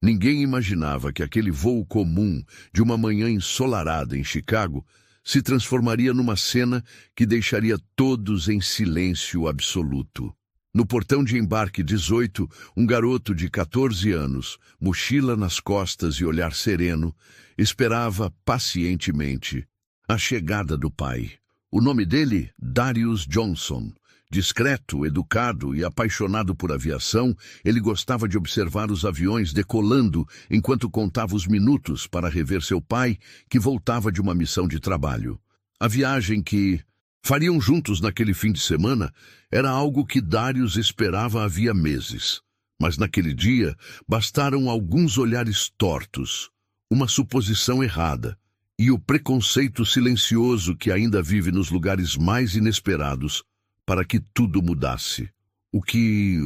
Ninguém imaginava que aquele voo comum de uma manhã ensolarada em Chicago se transformaria numa cena que deixaria todos em silêncio absoluto. No portão de embarque 18, um garoto de 14 anos, mochila nas costas e olhar sereno, esperava pacientemente a chegada do pai. O nome dele, Darius Johnson. Discreto, educado e apaixonado por aviação, ele gostava de observar os aviões decolando enquanto contava os minutos para rever seu pai, que voltava de uma missão de trabalho. A viagem que fariam juntos naquele fim de semana era algo que Darius esperava havia meses. Mas naquele dia bastaram alguns olhares tortos, uma suposição errada e o preconceito silencioso que ainda vive nos lugares mais inesperados para que tudo mudasse. O que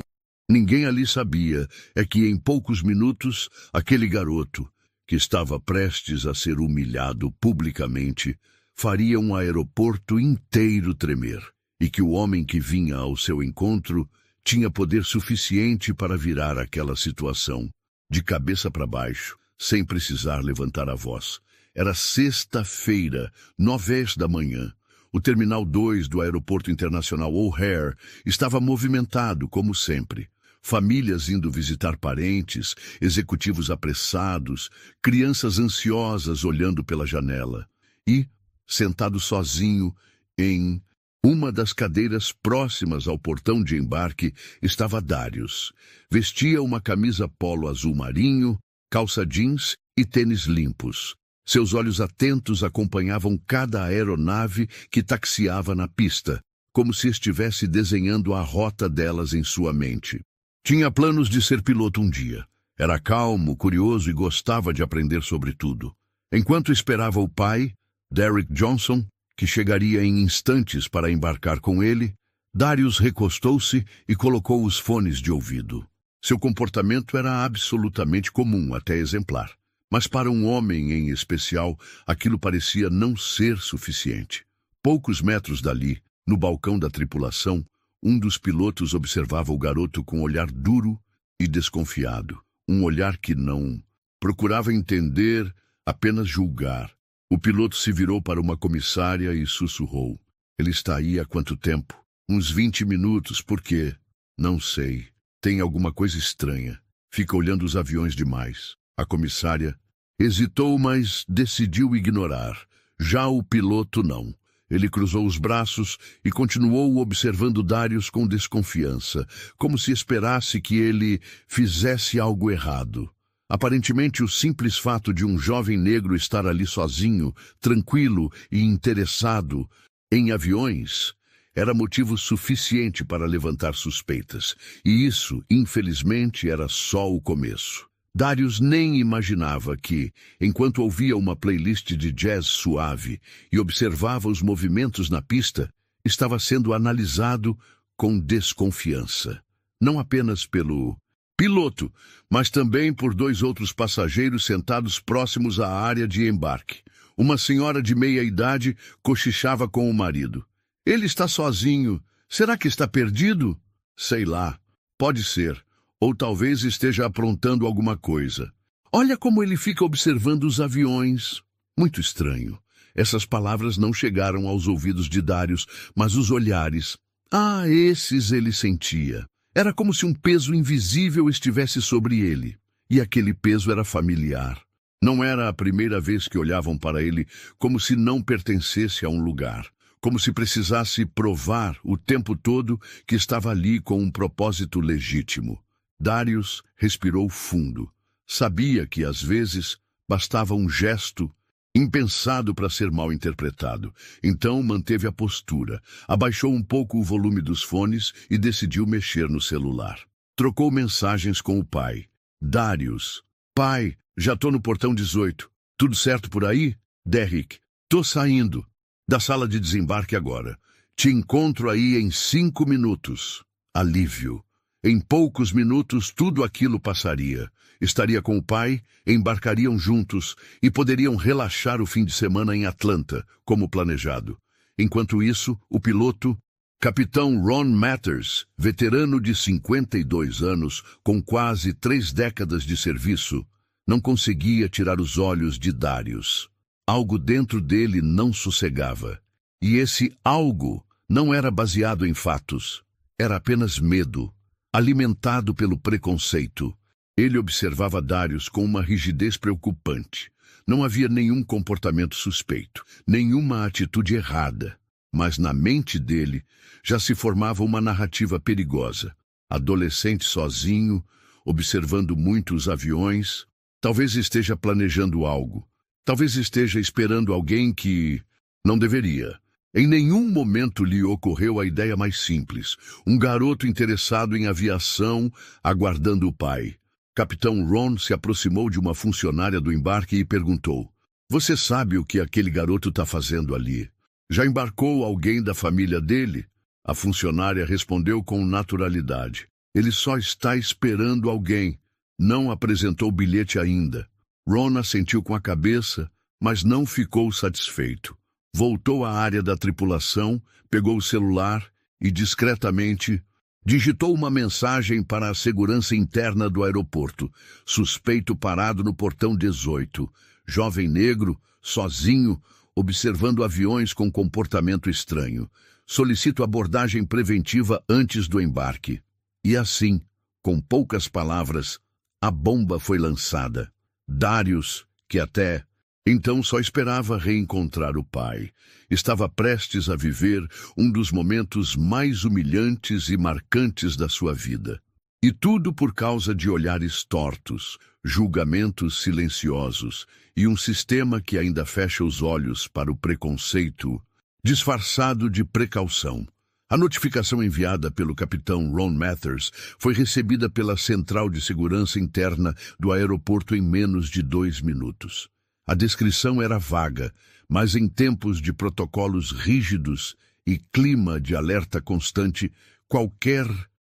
ninguém ali sabia é que em poucos minutos aquele garoto, que estava prestes a ser humilhado publicamente, faria um aeroporto inteiro tremer, e que o homem que vinha ao seu encontro tinha poder suficiente para virar aquela situação, de cabeça para baixo, sem precisar levantar a voz. Era sexta-feira, 9h da manhã. O Terminal 2 do Aeroporto Internacional O'Hare estava movimentado, como sempre. Famílias indo visitar parentes, executivos apressados, crianças ansiosas olhando pela janela. E, sentado sozinho, em uma das cadeiras próximas ao portão de embarque, estava Darius. Vestia uma camisa polo azul marinho, calça jeans e tênis limpos. Seus olhos atentos acompanhavam cada aeronave que taxiava na pista, como se estivesse desenhando a rota delas em sua mente. Tinha planos de ser piloto um dia. Era calmo, curioso e gostava de aprender sobre tudo. Enquanto esperava o pai, Derek Johnson, que chegaria em instantes para embarcar com ele, Darius recostou-se e colocou os fones de ouvido. Seu comportamento era absolutamente comum, até exemplar. Mas para um homem em especial, aquilo parecia não ser suficiente. Poucos metros dali, no balcão da tripulação, um dos pilotos observava o garoto com um olhar duro e desconfiado. Um olhar que não procurava entender, apenas julgar. O piloto se virou para uma comissária e sussurrou. Ele está aí há quanto tempo? Uns 20 minutos, por quê? Não sei. Tem alguma coisa estranha. Fica olhando os aviões demais. A comissária hesitou, mas decidiu ignorar. Já o piloto não. Ele cruzou os braços e continuou observando Darius com desconfiança, como se esperasse que ele fizesse algo errado. Aparentemente, o simples fato de um jovem negro estar ali sozinho, tranquilo e interessado em aviões, era motivo suficiente para levantar suspeitas. E isso, infelizmente, era só o começo. Darius nem imaginava que, enquanto ouvia uma playlist de jazz suave e observava os movimentos na pista, estava sendo analisado com desconfiança. Não apenas pelo piloto, mas também por 2 outros passageiros sentados próximos à área de embarque. Uma senhora de meia-idade cochichava com o marido. Ele está sozinho. Será que está perdido? Sei lá. Pode ser. Ou talvez esteja aprontando alguma coisa. Olha como ele fica observando os aviões. Muito estranho. Essas palavras não chegaram aos ouvidos de Darius, mas os olhares. Ah, esses ele sentia. Era como se um peso invisível estivesse sobre ele. E aquele peso era familiar. Não era a primeira vez que olhavam para ele como se não pertencesse a um lugar. Como se precisasse provar o tempo todo que estava ali com um propósito legítimo. Darius respirou fundo. Sabia que, às vezes, bastava um gesto impensado para ser mal interpretado. Então manteve a postura, abaixou um pouco o volume dos fones e decidiu mexer no celular. Trocou mensagens com o pai. Darius. Pai, já tô no portão 18. Tudo certo por aí? Derek. Tô saindo da sala de desembarque agora. Te encontro aí em 5 minutos. Alívio. Em poucos minutos, tudo aquilo passaria. Estaria com o pai, embarcariam juntos e poderiam relaxar o fim de semana em Atlanta, como planejado. Enquanto isso, o piloto Capitão Ron Mathers, veterano de 52 anos, com quase 3 décadas de serviço, não conseguia tirar os olhos de Darius. Algo dentro dele não sossegava. E esse algo não era baseado em fatos. Era apenas medo, alimentado pelo preconceito. Ele observava Darius com uma rigidez preocupante. Não havia nenhum comportamento suspeito, nenhuma atitude errada. Mas na mente dele já se formava uma narrativa perigosa. Adolescente sozinho, observando muitos aviões. Talvez esteja planejando algo. Talvez esteja esperando alguém que não deveria. Em nenhum momento lhe ocorreu a ideia mais simples. Um garoto interessado em aviação, aguardando o pai. Capitão Ron se aproximou de uma funcionária do embarque e perguntou: "Você sabe o que aquele garoto está fazendo ali? Já embarcou alguém da família dele?" A funcionária respondeu com naturalidade: "Ele só está esperando alguém. Não apresentou o bilhete ainda." Ron assentiu com a cabeça, mas não ficou satisfeito. Voltou à área da tripulação, pegou o celular e, discretamente, digitou uma mensagem para a segurança interna do aeroporto. Suspeito parado no portão 18. Jovem negro, sozinho, observando aviões com comportamento estranho. Solicito abordagem preventiva antes do embarque. E assim, com poucas palavras, a bomba foi lançada. Darius, que até então só esperava reencontrar o pai, estava prestes a viver um dos momentos mais humilhantes e marcantes da sua vida. E tudo por causa de olhares tortos, julgamentos silenciosos e um sistema que ainda fecha os olhos para o preconceito, disfarçado de precaução. A notificação enviada pelo capitão Ron Mathers foi recebida pela Central de Segurança Interna do aeroporto em menos de 2 minutos. A descrição era vaga, mas em tempos de protocolos rígidos e clima de alerta constante, qualquer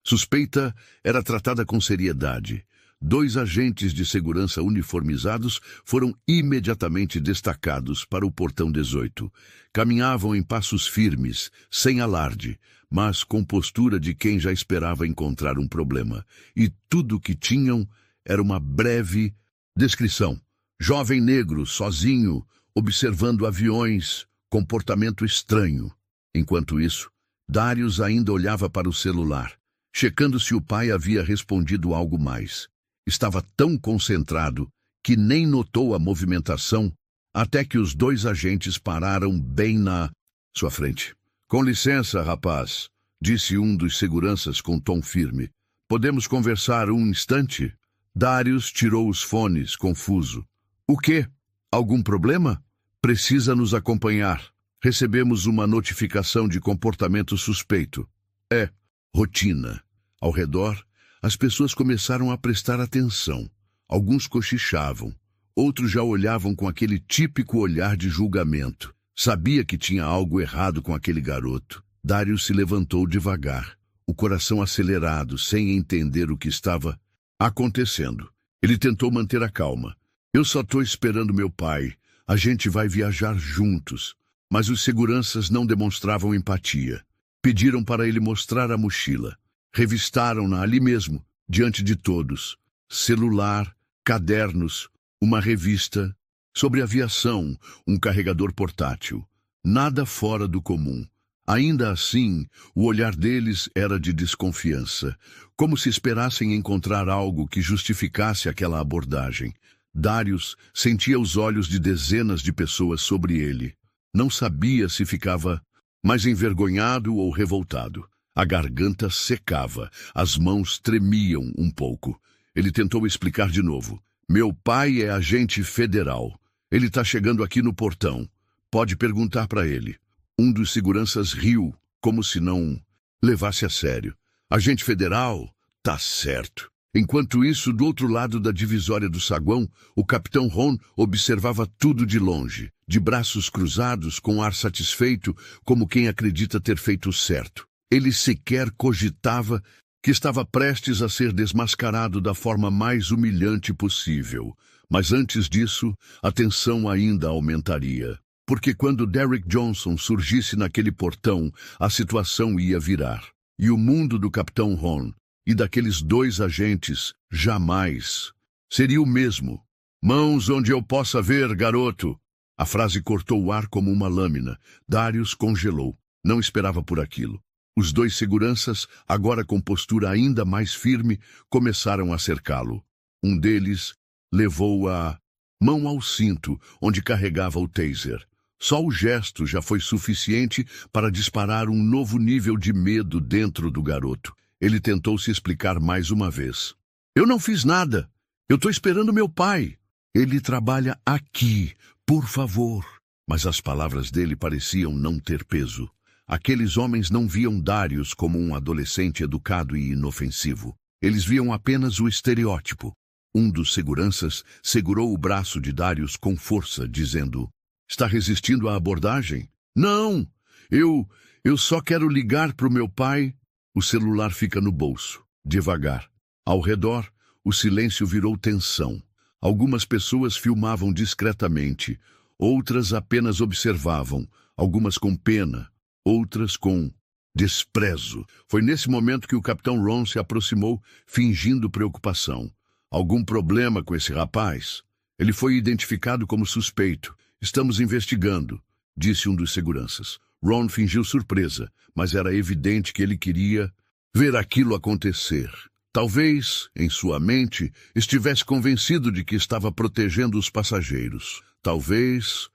suspeita era tratada com seriedade. 2 agentes de segurança uniformizados foram imediatamente destacados para o portão 18. Caminhavam em passos firmes, sem alarde, mas com postura de quem já esperava encontrar um problema. E tudo o que tinham era uma breve descrição. Jovem negro, sozinho, observando aviões, comportamento estranho. Enquanto isso, Darius ainda olhava para o celular, checando se o pai havia respondido algo mais. Estava tão concentrado que nem notou a movimentação até que os 2 agentes pararam bem na sua frente. "Com licença, rapaz", disse um dos seguranças com tom firme. "Podemos conversar um instante?" Darius tirou os fones, confuso. "O quê? Algum problema?" "Precisa nos acompanhar. Recebemos uma notificação de comportamento suspeito." "É rotina." Ao redor, as pessoas começaram a prestar atenção. Alguns cochichavam. Outros já olhavam com aquele típico olhar de julgamento. Sabia que tinha algo errado com aquele garoto. Darius se levantou devagar, o coração acelerado, sem entender o que estava acontecendo. Ele tentou manter a calma. "Eu só estou esperando meu pai. A gente vai viajar juntos." Mas os seguranças não demonstravam empatia. Pediram para ele mostrar a mochila. Revistaram-na ali mesmo, diante de todos. Celular, cadernos, uma revista sobre aviação, um carregador portátil. Nada fora do comum. Ainda assim, o olhar deles era de desconfiança, como se esperassem encontrar algo que justificasse aquela abordagem. Darius sentia os olhos de dezenas de pessoas sobre ele. Não sabia se ficava mais envergonhado ou revoltado. A garganta secava, as mãos tremiam um pouco. Ele tentou explicar de novo. "Meu pai é agente federal. Ele está chegando aqui no portão. Pode perguntar para ele." Um dos seguranças riu, como se não levasse a sério. "Agente federal? Tá certo." Enquanto isso, do outro lado da divisória do saguão, o capitão Ron observava tudo de longe, de braços cruzados, com ar satisfeito, como quem acredita ter feito certo. Ele sequer cogitava que estava prestes a ser desmascarado da forma mais humilhante possível. Mas antes disso, a tensão ainda aumentaria. porque quando Derrick Johnson surgisse naquele portão, a situação ia virar. E o mundo do Capitão Ron e daqueles 2 agentes jamais seria o mesmo. Mãos onde eu possa ver, garoto. A frase cortou o ar como uma lâmina. Darius congelou. Não esperava por aquilo. Os 2 seguranças, agora com postura ainda mais firme, começaram a cercá-lo. Um deles levou a mão ao cinto, onde carregava o taser. Só o gesto já foi suficiente para disparar um novo nível de medo dentro do garoto. Ele tentou se explicar mais uma vez. Eu não fiz nada. Eu estou esperando meu pai. Ele trabalha aqui, por favor. Mas as palavras dele pareciam não ter peso. Aqueles homens não viam Darius como um adolescente educado e inofensivo. Eles viam apenas o estereótipo. Um dos seguranças segurou o braço de Darius com força, dizendo: Está resistindo à abordagem? Não! Eu só quero ligar para o meu pai. O celular fica no bolso, devagar. Ao redor, o silêncio virou tensão. Algumas pessoas filmavam discretamente, outras apenas observavam, algumas com pena, outras com desprezo. Foi nesse momento que o Capitão Ron se aproximou, fingindo preocupação. Algum problema com esse rapaz? Ele foi identificado como suspeito. Estamos investigando, disse um dos seguranças. Ron fingiu surpresa, mas era evidente que ele queria ver aquilo acontecer. Talvez, em sua mente, estivesse convencido de que estava protegendo os passageiros. Talvez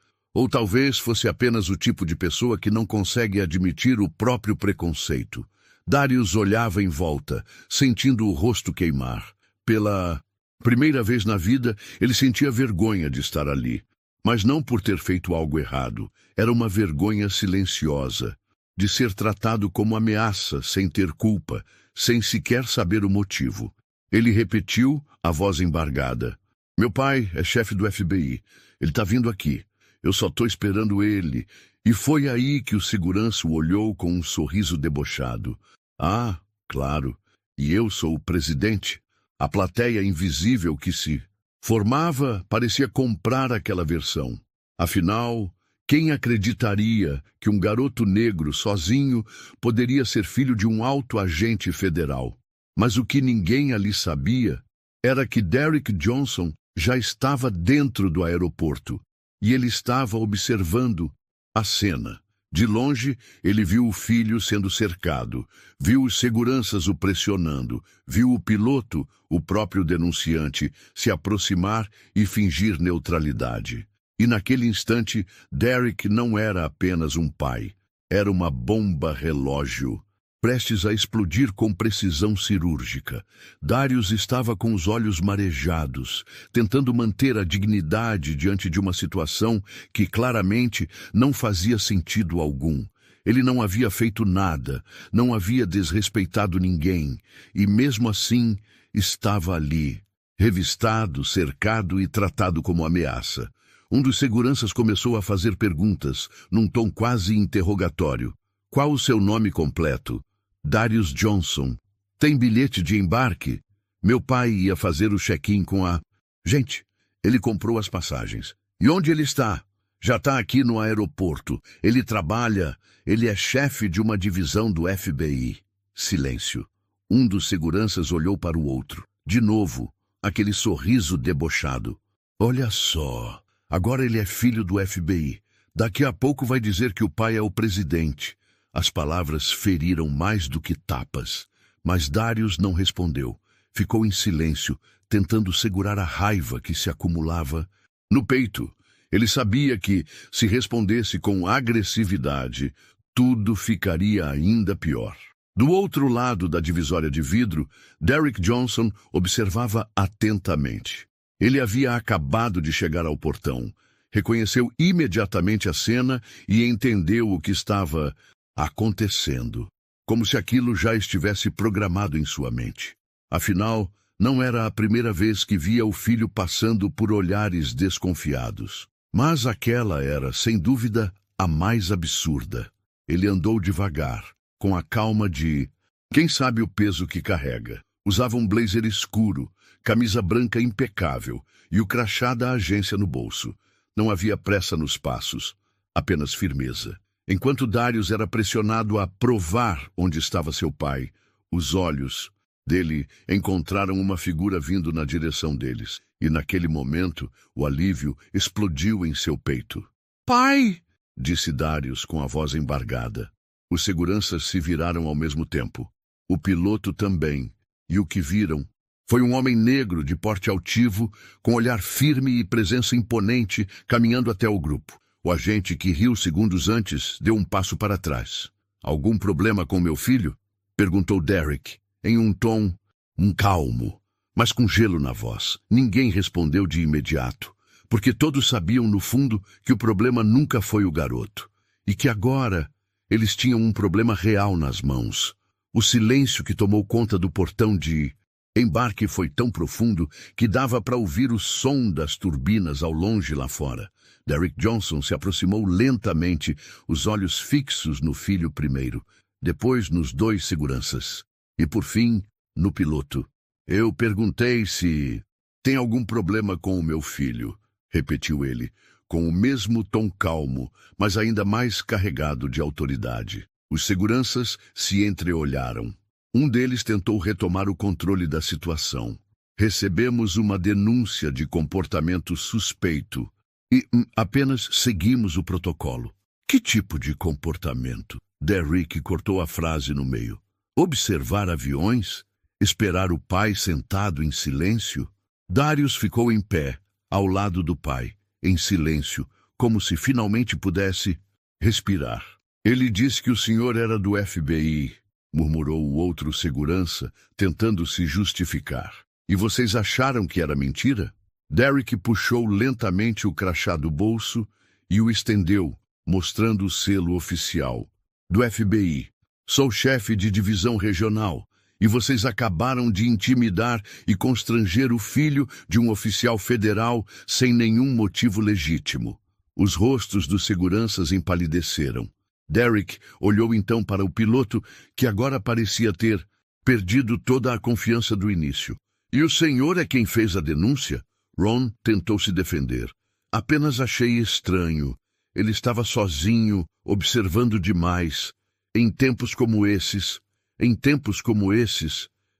fosse apenas o tipo de pessoa que não consegue admitir o próprio preconceito. Darius olhava em volta, sentindo o rosto queimar. Pela primeira vez na vida, ele sentia vergonha de estar ali. Mas não por ter feito algo errado. Era uma vergonha silenciosa, de ser tratado como ameaça, sem ter culpa, sem sequer saber o motivo. Ele repetiu, a voz embargada. Meu pai é chefe do FBI. Ele está vindo aqui. Eu só estou esperando ele. E foi aí que o segurança o olhou com um sorriso debochado. Ah, claro. E eu sou o presidente. A plateia invisível que se formava parecia comprar aquela versão. Afinal, quem acreditaria que um garoto negro sozinho poderia ser filho de um alto agente federal? Mas o que ninguém ali sabia era que Derrick Johnson já estava dentro do aeroporto e ele estava observando a cena. De longe, ele viu o filho sendo cercado, viu os seguranças o pressionando, viu o piloto, o próprio denunciante, se aproximar e fingir neutralidade. E naquele instante, Derrick não era apenas um pai, era uma bomba relógio, prestes a explodir com precisão cirúrgica. Darius estava com os olhos marejados, tentando manter a dignidade diante de uma situação que claramente não fazia sentido algum. Ele não havia feito nada, não havia desrespeitado ninguém, e mesmo assim estava ali, revistado, cercado e tratado como ameaça. Um dos seguranças começou a fazer perguntas, num tom quase interrogatório. Qual o seu nome completo? Darius Johnson. Tem bilhete de embarque? Meu pai ia fazer o check-in com a... Gente, ele comprou as passagens. E onde ele está? Já está aqui no aeroporto. Ele trabalha... Ele é chefe de uma divisão do FBI. Silêncio. Um dos seguranças olhou para o outro. De novo, aquele sorriso debochado. Olha só, agora ele é filho do FBI. Daqui a pouco vai dizer que o pai é o presidente. As palavras feriram mais do que tapas. Mas Darius não respondeu. Ficou em silêncio, tentando segurar a raiva que se acumulava no peito. Ele sabia que, se respondesse com agressividade, tudo ficaria ainda pior. Do outro lado da divisória de vidro, Derrick Johnson observava atentamente. Ele havia acabado de chegar ao portão. Reconheceu imediatamente a cena e entendeu o que estava acontecendo, como se aquilo já estivesse programado em sua mente. Afinal, não era a primeira vez que via o filho passando por olhares desconfiados. Mas aquela era, sem dúvida, a mais absurda. Ele andou devagar, com a calma de quem sabe o peso que carrega. Usava um blazer escuro, camisa branca impecável e o crachá da agência no bolso. Não havia pressa nos passos, apenas firmeza. Enquanto Darius era pressionado a provar onde estava seu pai, os olhos dele encontraram uma figura vindo na direção deles, e naquele momento o alívio explodiu em seu peito. "Pai!" disse Darius com a voz embargada. Os seguranças se viraram ao mesmo tempo. O piloto também, e o que viram foi um homem negro de porte altivo, com olhar firme e presença imponente, caminhando até o grupo. O agente, que riu segundos antes, deu um passo para trás. "Algum problema com meu filho?" perguntou Derek, em um tom calmo, mas com gelo na voz. Ninguém respondeu de imediato, porque todos sabiam no fundo que o problema nunca foi o garoto, e que agora eles tinham um problema real nas mãos. O silêncio que tomou conta do portão de embarque foi tão profundo que dava para ouvir o som das turbinas ao longe lá fora. Derek Johnson se aproximou lentamente, os olhos fixos no filho primeiro, depois nos dois seguranças, e por fim, no piloto. "Eu perguntei se tem algum problema com o meu filho", repetiu ele, com o mesmo tom calmo, mas ainda mais carregado de autoridade. Os seguranças se entreolharam. Um deles tentou retomar o controle da situação. "Recebemos uma denúncia de comportamento suspeito e apenas seguimos o protocolo." "Que tipo de comportamento?" Derek cortou a frase no meio. "Observar aviões? Esperar o pai sentado em silêncio?" Darius ficou em pé, ao lado do pai, em silêncio, como se finalmente pudesse respirar. "Ele disse que o senhor era do FBI", murmurou o outro segurança, tentando se justificar. "E vocês acharam que era mentira?" Derek puxou lentamente o crachá do bolso e o estendeu, mostrando o selo oficial. "Do FBI. Sou chefe de divisão regional, e vocês acabaram de intimidar e constranger o filho de um oficial federal sem nenhum motivo legítimo." Os rostos dos seguranças empalideceram. Derek olhou então para o piloto, que agora parecia ter perdido toda a confiança do início. "E o senhor é quem fez a denúncia?" Ron tentou se defender. "Apenas achei estranho. Ele estava sozinho, observando demais. Em tempos como esses..."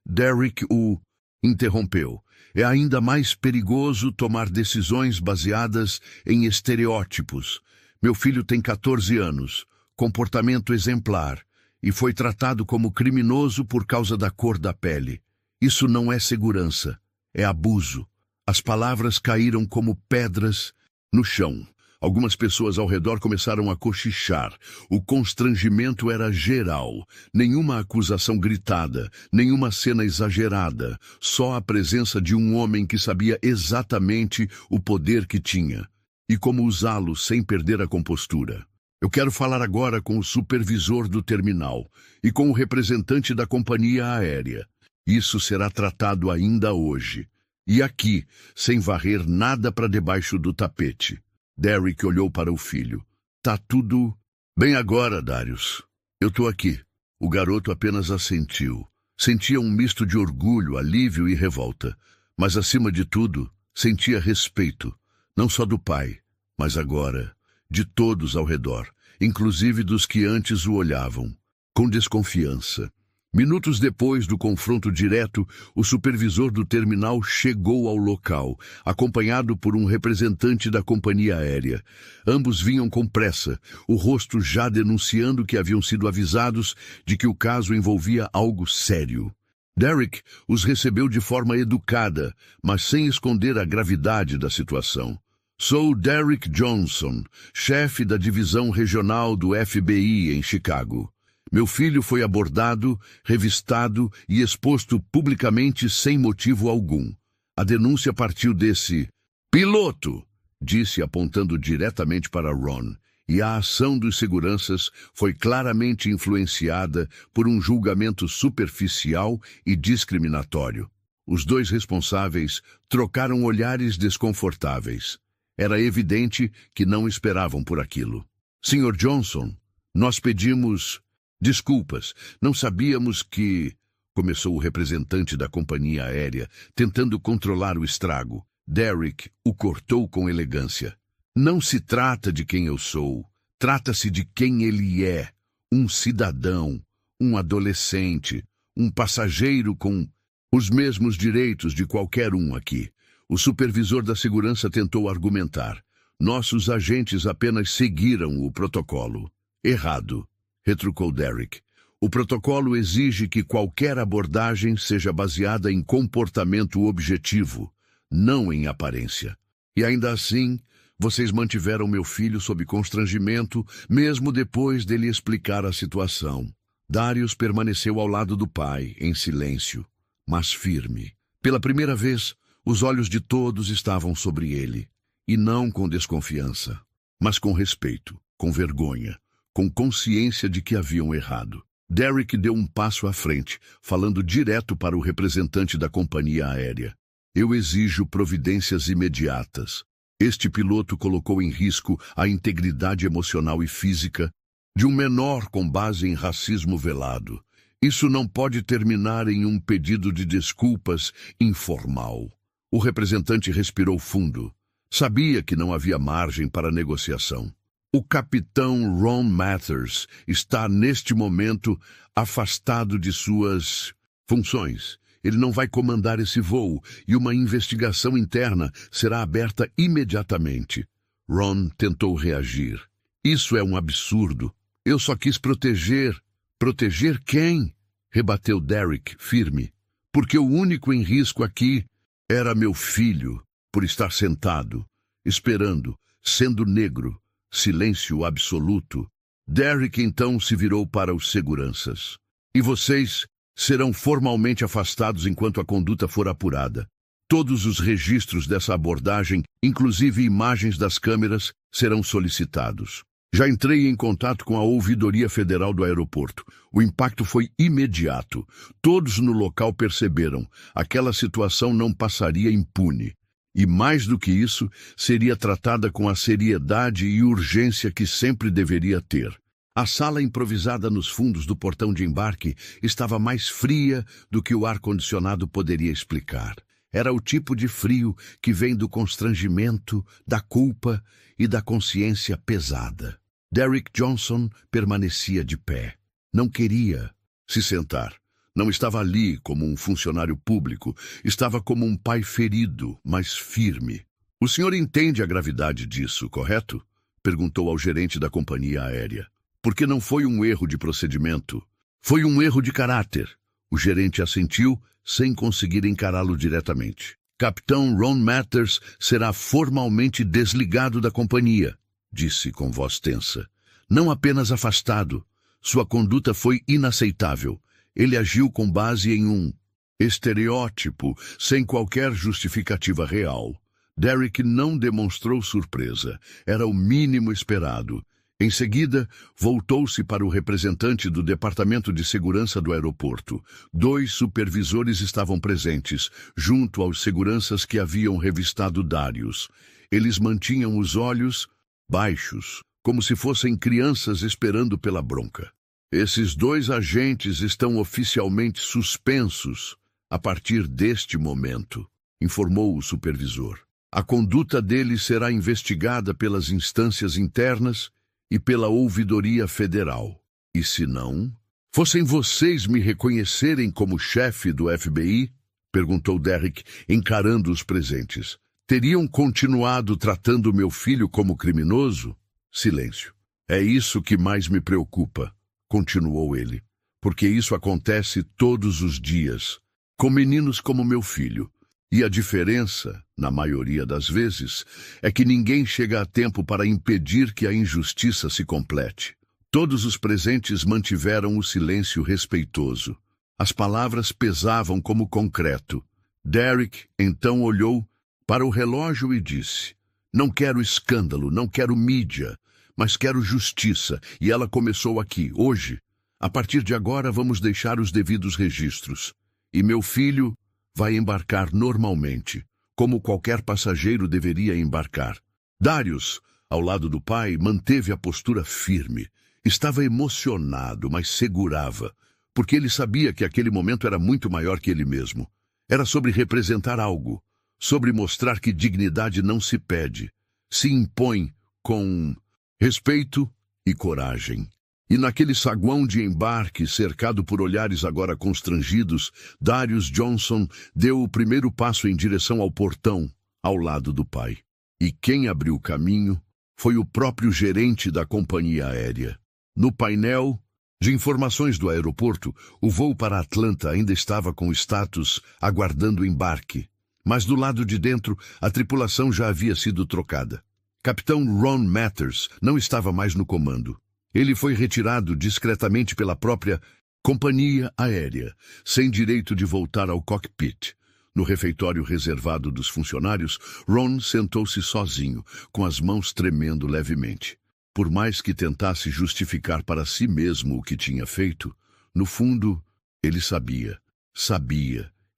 Derek o interrompeu. "É ainda mais perigoso tomar decisões baseadas em estereótipos. Meu filho tem 14 anos, comportamento exemplar, e foi tratado como criminoso por causa da cor da pele. Isso não é segurança, é abuso." As palavras caíram como pedras no chão. Algumas pessoas ao redor começaram a cochichar. O constrangimento era geral. Nenhuma acusação gritada, nenhuma cena exagerada. Só a presença de um homem que sabia exatamente o poder que tinha e como usá-lo sem perder a compostura. "Eu quero falar agora com o supervisor do terminal e com o representante da companhia aérea. Isso será tratado ainda hoje. E aqui, sem varrer nada para debaixo do tapete." Derek olhou para o filho. "Tá tudo bem agora, Darius. Eu tô aqui." O garoto apenas assentiu. Sentia um misto de orgulho, alívio e revolta. Mas, acima de tudo, sentia respeito. Não só do pai, mas agora de todos ao redor, inclusive dos que antes o olhavam com desconfiança. Minutos depois do confronto direto, o supervisor do terminal chegou ao local, acompanhado por um representante da companhia aérea. Ambos vinham com pressa, o rosto já denunciando que haviam sido avisados de que o caso envolvia algo sério. Derek os recebeu de forma educada, mas sem esconder a gravidade da situação. "Sou Derek Johnson, chefe da divisão regional do FBI em Chicago. Meu filho foi abordado, revistado e exposto publicamente sem motivo algum. A denúncia partiu desse piloto", disse apontando diretamente para Ron, "e a ação dos seguranças foi claramente influenciada por um julgamento superficial e discriminatório." Os dois responsáveis trocaram olhares desconfortáveis. Era evidente que não esperavam por aquilo. "Sr. Johnson, nós pedimos desculpas. Não sabíamos que..." começou o representante da companhia aérea, tentando controlar o estrago. Derek o cortou com elegância. "Não se trata de quem eu sou. Trata-se de quem ele é, um cidadão, um adolescente, um passageiro com os mesmos direitos de qualquer um aqui. O supervisor da segurança tentou argumentar. Nossos agentes apenas seguiram o protocolo. Errado, retrucou Derek. O protocolo exige que qualquer abordagem seja baseada em comportamento objetivo, não em aparência. E ainda assim, vocês mantiveram meu filho sob constrangimento, mesmo depois dele explicar a situação. Darius permaneceu ao lado do pai, em silêncio, mas firme. Pela primeira vez, os olhos de todos estavam sobre ele, e não com desconfiança, mas com respeito, com vergonha, com consciência de que haviam errado. Derek deu um passo à frente, falando direto para o representante da companhia aérea. Eu exijo providências imediatas. Este piloto colocou em risco a integridade emocional e física de um menor com base em racismo velado. Isso não pode terminar em um pedido de desculpas informal. O representante respirou fundo. Sabia que não havia margem para negociação. O capitão Ron Mathers está, neste momento, afastado de suas funções. Ele não vai comandar esse voo e uma investigação interna será aberta imediatamente. Ron tentou reagir. Isso é um absurdo. Eu só quis proteger. Proteger quem? Rebateu Derek, firme. Porque o único em risco aqui era meu filho, por estar sentado, esperando, sendo negro. Silêncio absoluto. Derek então se virou para os seguranças. E vocês serão formalmente afastados enquanto a conduta for apurada. Todos os registros dessa abordagem, inclusive imagens das câmeras, serão solicitados. Já entrei em contato com a Ouvidoria Federal do aeroporto. O impacto foi imediato. Todos no local perceberam. Aquela situação não passaria impune. E mais do que isso, seria tratada com a seriedade e urgência que sempre deveria ter. A sala improvisada nos fundos do portão de embarque estava mais fria do que o ar-condicionado poderia explicar. Era o tipo de frio que vem do constrangimento, da culpa e da consciência pesada. Derek Johnson permanecia de pé. Não queria se sentar. Não estava ali como um funcionário público, estava como um pai ferido, mas firme. O senhor entende a gravidade disso, correto? Perguntou ao gerente da companhia aérea. Porque não foi um erro de procedimento. Foi um erro de caráter. O gerente assentiu, sem conseguir encará-lo diretamente. Capitão Ron Mathers será formalmente desligado da companhia, disse com voz tensa. Não apenas afastado. Sua conduta foi inaceitável. Ele agiu com base em um estereótipo, sem qualquer justificativa real. Derek não demonstrou surpresa. Era o mínimo esperado. Em seguida, voltou-se para o representante do Departamento de Segurança do aeroporto. 2 supervisores estavam presentes, junto aos seguranças que haviam revistado Darius. Eles mantinham os olhos baixos, como se fossem crianças esperando pela bronca. Esses 2 agentes estão oficialmente suspensos a partir deste momento, informou o supervisor. A conduta deles será investigada pelas instâncias internas e pela Ouvidoria Federal. E se não, fossem vocês me reconhecerem como chefe do FBI? Perguntou Derek, encarando os presentes. Teriam continuado tratando meu filho como criminoso? Silêncio. É isso que mais me preocupa, continuou ele, porque isso acontece todos os dias, com meninos como meu filho. E a diferença, na maioria das vezes, é que ninguém chega a tempo para impedir que a injustiça se complete. Todos os presentes mantiveram o silêncio respeitoso. As palavras pesavam como concreto. Derek então olhou para o relógio e disse: Não quero escândalo, não quero mídia, mas quero justiça, e ela começou aqui, hoje. A partir de agora vamos deixar os devidos registros. E meu filho vai embarcar normalmente, como qualquer passageiro deveria embarcar. Darius, ao lado do pai, manteve a postura firme. Estava emocionado, mas segurava, porque ele sabia que aquele momento era muito maior que ele mesmo. Era sobre representar algo, sobre mostrar que dignidade não se pede, se impõe com respeito e coragem. E naquele saguão de embarque, cercado por olhares agora constrangidos, Darius Johnson deu o primeiro passo em direção ao portão, ao lado do pai. E quem abriu o caminho foi o próprio gerente da companhia aérea. No painel de informações do aeroporto, o voo para Atlanta ainda estava com status aguardando o embarque. Mas do lado de dentro, a tripulação já havia sido trocada. Capitão Ron Matters não estava mais no comando. Ele foi retirado discretamente pela própria companhia aérea, sem direito de voltar ao cockpit. No refeitório reservado dos funcionários, Ron sentou-se sozinho, com as mãos tremendo levemente. Por mais que tentasse justificar para si mesmo o que tinha feito, no fundo, ele sabia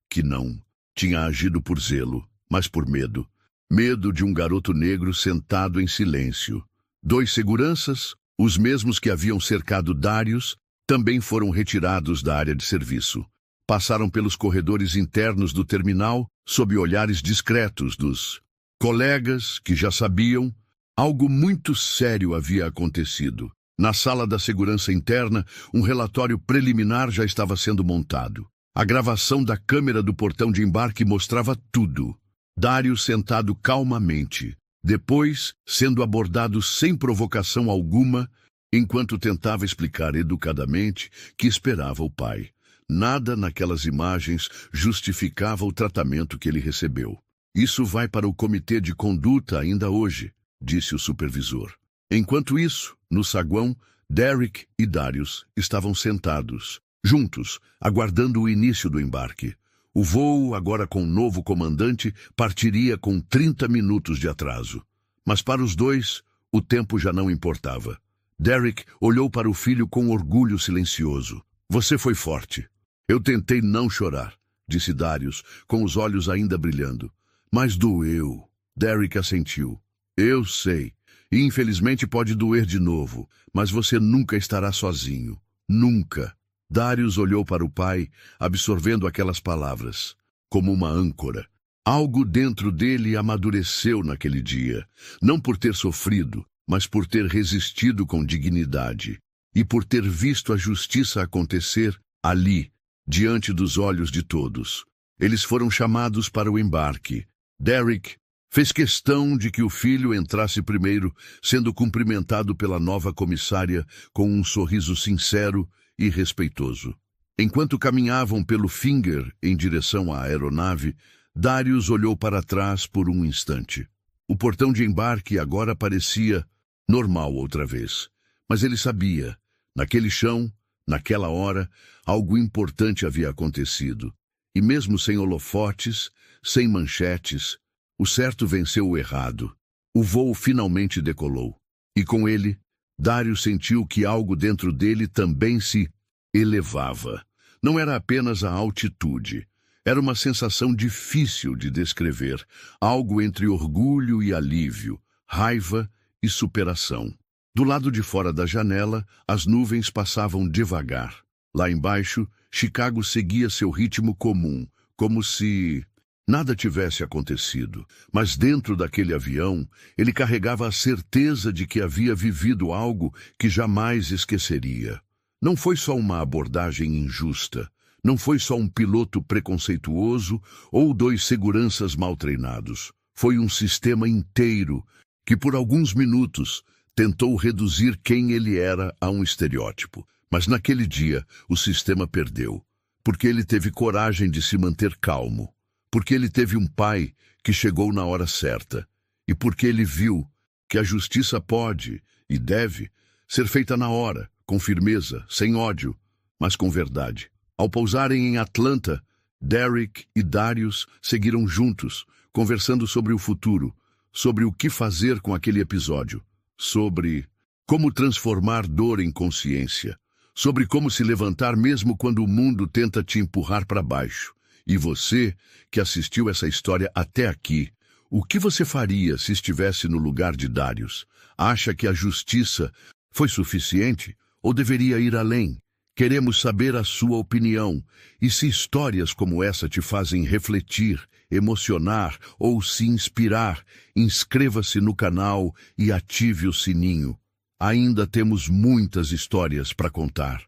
que não tinha agido por zelo, mas por medo. Medo de um garoto negro sentado em silêncio. 2 seguranças, os mesmos que haviam cercado Darius, também foram retirados da área de serviço. Passaram pelos corredores internos do terminal sob olhares discretos dos colegas que já sabiam. Algo muito sério havia acontecido. Na sala da segurança interna, um relatório preliminar já estava sendo montado. A gravação da câmera do portão de embarque mostrava tudo. Darius sentado calmamente, depois sendo abordado sem provocação alguma, enquanto tentava explicar educadamente que esperava o pai. Nada naquelas imagens justificava o tratamento que ele recebeu. Isso vai para o comitê de conduta ainda hoje, disse o supervisor. Enquanto isso, no saguão, Derek e Darius estavam sentados, juntos, aguardando o início do embarque. O voo, agora com um novo comandante, partiria com 30 minutos de atraso. Mas para os dois, o tempo já não importava. Derek olhou para o filho com orgulho silencioso. Você foi forte. Eu tentei não chorar, disse Darius, com os olhos ainda brilhando. Mas doeu. Derek assentiu. Eu sei. E infelizmente pode doer de novo, mas você nunca estará sozinho. Nunca. Darius olhou para o pai, absorvendo aquelas palavras, como uma âncora. Algo dentro dele amadureceu naquele dia, não por ter sofrido, mas por ter resistido com dignidade, e por ter visto a justiça acontecer ali, diante dos olhos de todos. Eles foram chamados para o embarque. Derek fez questão de que o filho entrasse primeiro, sendo cumprimentado pela nova comissária com um sorriso sincero e respeitoso. Enquanto caminhavam pelo Finger em direção à aeronave, Darius olhou para trás por um instante. O portão de embarque agora parecia normal outra vez. Mas ele sabia, naquele chão, naquela hora, algo importante havia acontecido. E mesmo sem holofotes, sem manchetes, o certo venceu o errado. O voo finalmente decolou. E com ele, Darius sentiu que algo dentro dele também se elevava. Não era apenas a altitude. Era uma sensação difícil de descrever, algo entre orgulho e alívio, raiva e superação. Do lado de fora da janela, as nuvens passavam devagar. Lá embaixo, Chicago seguia seu ritmo comum, como se nada tivesse acontecido. Mas dentro daquele avião, ele carregava a certeza de que havia vivido algo que jamais esqueceria. Não foi só uma abordagem injusta. Não foi só um piloto preconceituoso ou 2 seguranças mal treinados. Foi um sistema inteiro que, por alguns minutos, tentou reduzir quem ele era a um estereótipo. Mas naquele dia, o sistema perdeu, porque ele teve coragem de se manter calmo, porque ele teve um pai que chegou na hora certa, e porque ele viu que a justiça pode e deve ser feita na hora, com firmeza, sem ódio, mas com verdade. Ao pousarem em Atlanta, Derek e Darius seguiram juntos, conversando sobre o futuro, sobre o que fazer com aquele episódio, sobre como transformar dor em consciência, sobre como se levantar mesmo quando o mundo tenta te empurrar para baixo. E você, que assistiu essa história até aqui, o que você faria se estivesse no lugar de Darius? Acha que a justiça foi suficiente ou deveria ir além? Queremos saber a sua opinião e se histórias como essa te fazem refletir, emocionar ou se inspirar, inscreva-se no canal e ative o sininho. Ainda temos muitas histórias para contar.